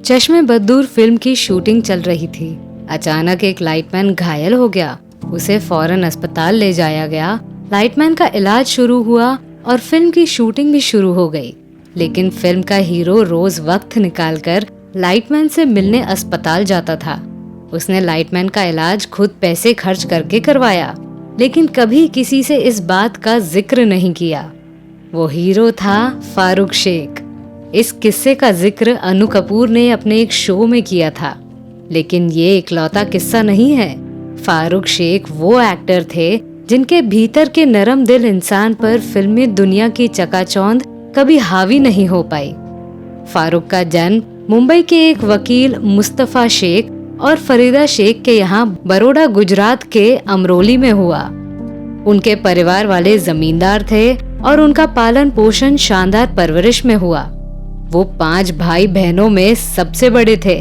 चश्मे बद्दूर फिल्म की शूटिंग चल रही थी। अचानक एक लाइटमैन घायल हो गया। उसे फौरन अस्पताल ले जाया गया। लाइटमैन का इलाज शुरू हुआ और फिल्म की शूटिंग भी शुरू हो गई। लेकिन फिल्म का हीरो रोज वक्त निकालकर लाइटमैन से मिलने अस्पताल जाता था। उसने लाइटमैन का इलाज खुद पैसे खर्च करके करवाया, लेकिन कभी किसी से इस बात का जिक्र नहीं किया। वो हीरो था फारूक शेख। इस किस्से का जिक्र अनु कपूर ने अपने एक शो में किया था, लेकिन ये इकलौता किस्सा नहीं है। फारूक शेख वो एक्टर थे जिनके भीतर के नरम दिल इंसान पर फिल्मी दुनिया की चकाचौंध कभी हावी नहीं हो पाई। फारूक का जन्म मुंबई के एक वकील मुस्तफा शेख और फरीदा शेख के यहाँ बड़ौदा गुजरात के अमरोली में हुआ। उनके परिवार वाले जमींदार थे और उनका पालन पोषण शानदार परवरिश में हुआ। वो 5 भाई बहनों में सबसे बड़े थे।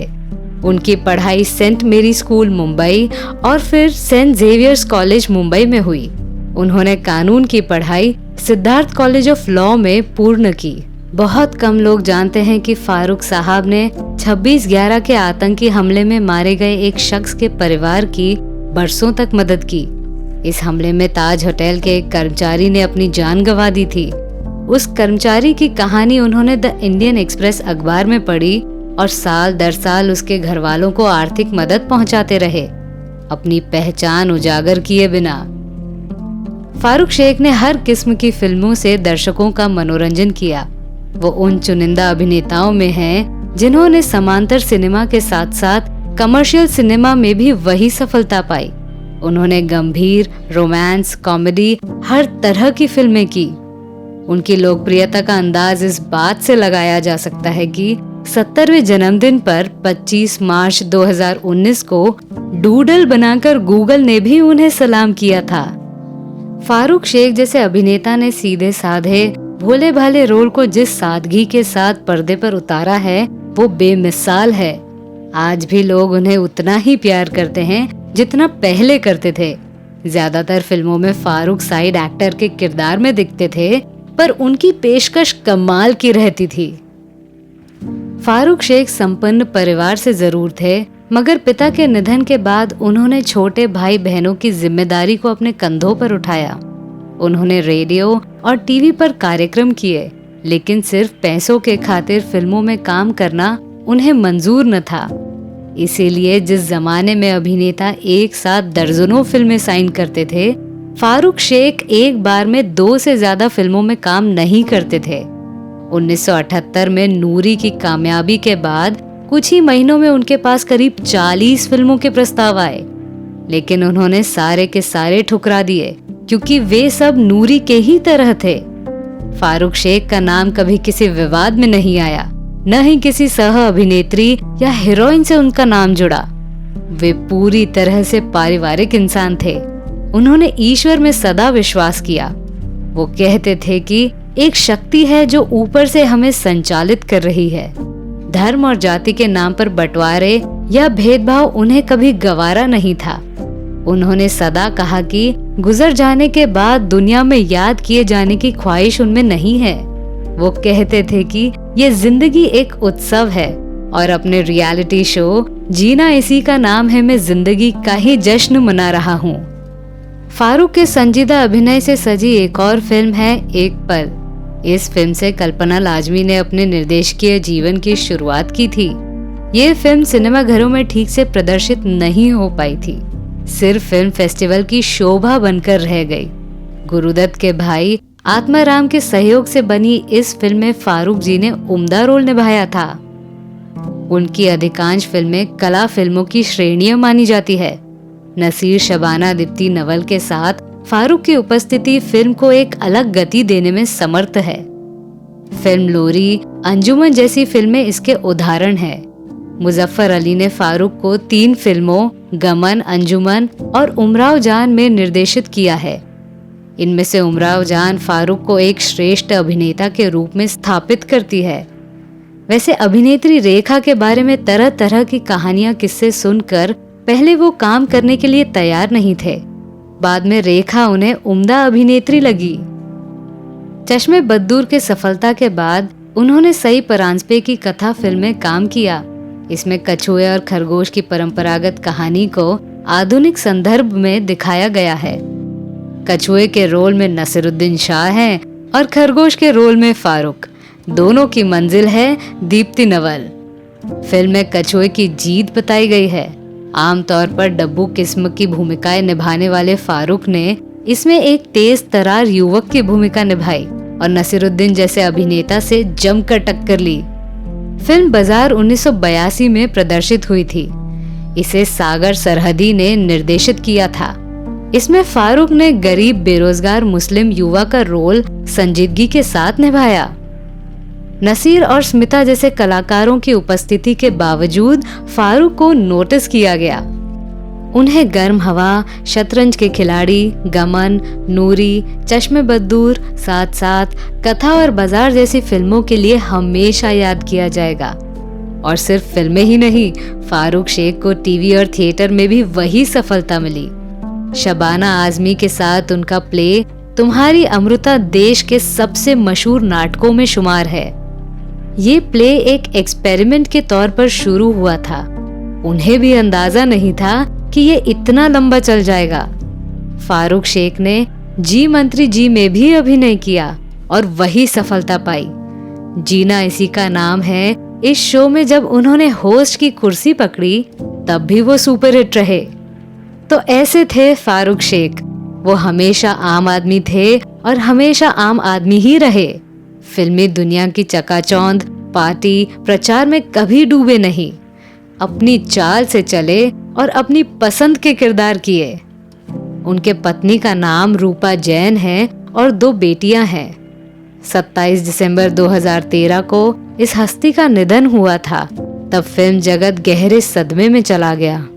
उनकी पढ़ाई सेंट मेरी स्कूल मुंबई और फिर सेंट जेवियर्स कॉलेज मुंबई में हुई। उन्होंने कानून की पढ़ाई सिद्धार्थ कॉलेज ऑफ लॉ में पूर्ण की। बहुत कम लोग जानते हैं कि फारूक साहब ने 26/11 के आतंकी हमले में मारे गए एक शख्स के परिवार की बरसों तक मदद की। इस हमले में ताज होटल के एक कर्मचारी ने अपनी जान गंवा दी थी। उस कर्मचारी की कहानी उन्होंने द इंडियन एक्सप्रेस अखबार में पढ़ी और साल दर साल उसके घर वालों को आर्थिक मदद पहुंचाते रहे, अपनी पहचान उजागर किए बिना। फारूक शेख ने हर किस्म की फिल्मों से दर्शकों का मनोरंजन किया। वो उन चुनिंदा अभिनेताओं में हैं जिन्होंने समांतर सिनेमा के साथ साथ कमर्शियल सिनेमा में भी वही सफलता पाई। उन्होंने गंभीर, रोमांस, कॉमेडी, हर तरह की फिल्में की। उनकी लोकप्रियता का अंदाज इस बात से लगाया जा सकता है कि 70वें जन्मदिन पर 25 मार्च 2019 को डूडल बनाकर गूगल ने भी उन्हें सलाम किया था। फारूक शेख जैसे अभिनेता ने सीधे साधे भोले भाले रोल को जिस सादगी के साथ पर्दे पर उतारा है वो बेमिसाल है। आज भी लोग उन्हें उतना ही प्यार करते हैं जितना पहले करते थे। ज्यादातर फिल्मों में फारूक साइड एक्टर के किरदार में दिखते थे, पर उनकी पेशकश कमाल की रहती थी। फारूक शेख संपन्न परिवार से जरूर थे, मगर पिता के निधन के बाद उन्होंने छोटे भाई बहनों की जिम्मेदारी को अपने कंधों पर उठाया। उन्होंने रेडियो और टीवी पर कार्यक्रम किए, लेकिन सिर्फ पैसों के खातिर फिल्मों में काम करना उन्हें मंजूर न था। इसीलिए जिस जमाने में अभिनेता एक साथ दर्जनों फिल्में साइन करते थे, फारूक शेख एक बार में 2 से ज्यादा फिल्मों में काम नहीं करते थे। 1978 में नूरी की कामयाबी के बाद कुछ ही महीनों में उनके पास करीब 40 फिल्मों के प्रस्ताव आए, लेकिन उन्होंने सारे के सारे ठुकरा दिए क्योंकि वे सब नूरी के ही तरह थे। फारूक शेख का नाम कभी किसी विवाद में नहीं आया, न ही किसी सह अभिनेत्री या हीरोइन से उनका नाम जुड़ा। वे पूरी तरह से पारिवारिक इंसान थे। उन्होंने ईश्वर में सदा विश्वास किया। वो कहते थे कि एक शक्ति है जो ऊपर से हमें संचालित कर रही है। धर्म और जाति के नाम पर बंटवारे या भेदभाव उन्हें कभी गवारा नहीं था। उन्होंने सदा कहा कि गुजर जाने के बाद दुनिया में याद किए जाने की ख्वाहिश उनमें नहीं है। वो कहते थे कि ये जिंदगी एक उत्सव है और अपने रियलिटी शो जीना इसी का नाम है में जिंदगी का ही जश्न मना रहा हूँ। फारूक के संजीदा अभिनय से सजी एक और फिल्म है एक पल। इस फिल्म से कल्पना लाजमी ने अपने निर्देशकीय जीवन की शुरुआत की थी। ये फिल्म सिनेमाघरों में ठीक से प्रदर्शित नहीं हो पाई थी, सिर्फ फिल्म फेस्टिवल की शोभा बनकर रह गई। गुरुदत्त के भाई आत्माराम के सहयोग से बनी इस फिल्म में फारूक जी ने उम्दा रोल निभाया था। उनकी अधिकांश फिल्में कला फिल्मों की श्रेणी मानी जाती है। नसीर शबाना दीप्ति नवल के साथ फारूक की उपस्थिति फिल्म को एक अलग गति देने में समर्थ है। फिल्म लोरी, अंजुमन जैसी फिल्में इसके उदाहरण हैं। मुजफ्फर अली ने फारूक को 3 फिल्मों गमन, अंजुमन और उमराव जान में निर्देशित किया है। इनमें से उमराव जान फारूक को एक श्रेष्ठ अभिनेता के रूप में स्थापित करती है। वैसे अभिनेत्री रेखा के बारे में तरह तरह की कहानियां किस्से सुनकर पहले वो काम करने के लिए तैयार नहीं थे। बाद में रेखा उन्हें उम्दा अभिनेत्री लगी। चश्मे बद्दूर के सफलता के बाद उन्होंने सई परांजपे की कथा फिल्म में काम किया। इसमें कछुए और खरगोश की परंपरागत कहानी को आधुनिक संदर्भ में दिखाया गया है। कछुए के रोल में नसीरुद्दीन शाह हैं और खरगोश के रोल में फारूक। दोनों की मंजिल है दीप्ति नवल। फिल्म में कछुए की जीत बताई गई है। आमतौर पर डब्बू किस्म की भूमिकाएं निभाने वाले फारूक ने इसमें एक तेज तरार युवक की भूमिका निभाई और नसीरुद्दीन जैसे अभिनेता से जमकर टक्कर ली। फिल्म बाजार 1982 में प्रदर्शित हुई थी। इसे सागर सरहदी ने निर्देशित किया था। इसमें फारूक ने गरीब बेरोजगार मुस्लिम युवा का रोल संजीदगी के साथ निभाया। नसीर और स्मिता जैसे कलाकारों की उपस्थिति के बावजूद फारूक को नोटिस किया गया। उन्हें गर्म हवा, शतरंज के खिलाड़ी, गमन, नूरी, चश्मे बद्दूर, साथ साथ कथा और बाजार जैसी फिल्मों के लिए हमेशा याद किया जाएगा। और सिर्फ फिल्में ही नहीं, फारूक शेख को टीवी और थिएटर में भी वही सफलता मिली। शबाना आजमी के साथ उनका प्ले तुम्हारी अमृता देश के सबसे मशहूर नाटकों में शुमार है। ये प्ले एक एक्सपेरिमेंट के तौर पर शुरू हुआ था। उन्हें भी अंदाजा नहीं था कि ये इतना लंबा चल जाएगा। फारूक शेख ने जी मंत्री जी में भी अभिनय किया और वही सफलता पाई। जीना इसी का नाम है। इस शो में जब उन्होंने होस्ट की कुर्सी पकड़ी तब भी वो सुपरहिट रहे। तो ऐसे थे फारूक शेख। वो हमेशा आम आदमी थे और हमेशा आम आदमी ही रहे। फिल्मी दुनिया की चकाचौंध, पार्टी, प्रचार में कभी डूबे नहीं। अपनी चाल से चले और अपनी पसंद के किरदार किए। उनके पत्नी का नाम रूपा जैन है और 2 बेटियां हैं। 27 दिसंबर 2013 को इस हस्ती का निधन हुआ था। तब फिल्म जगत गहरे सदमे में चला गया।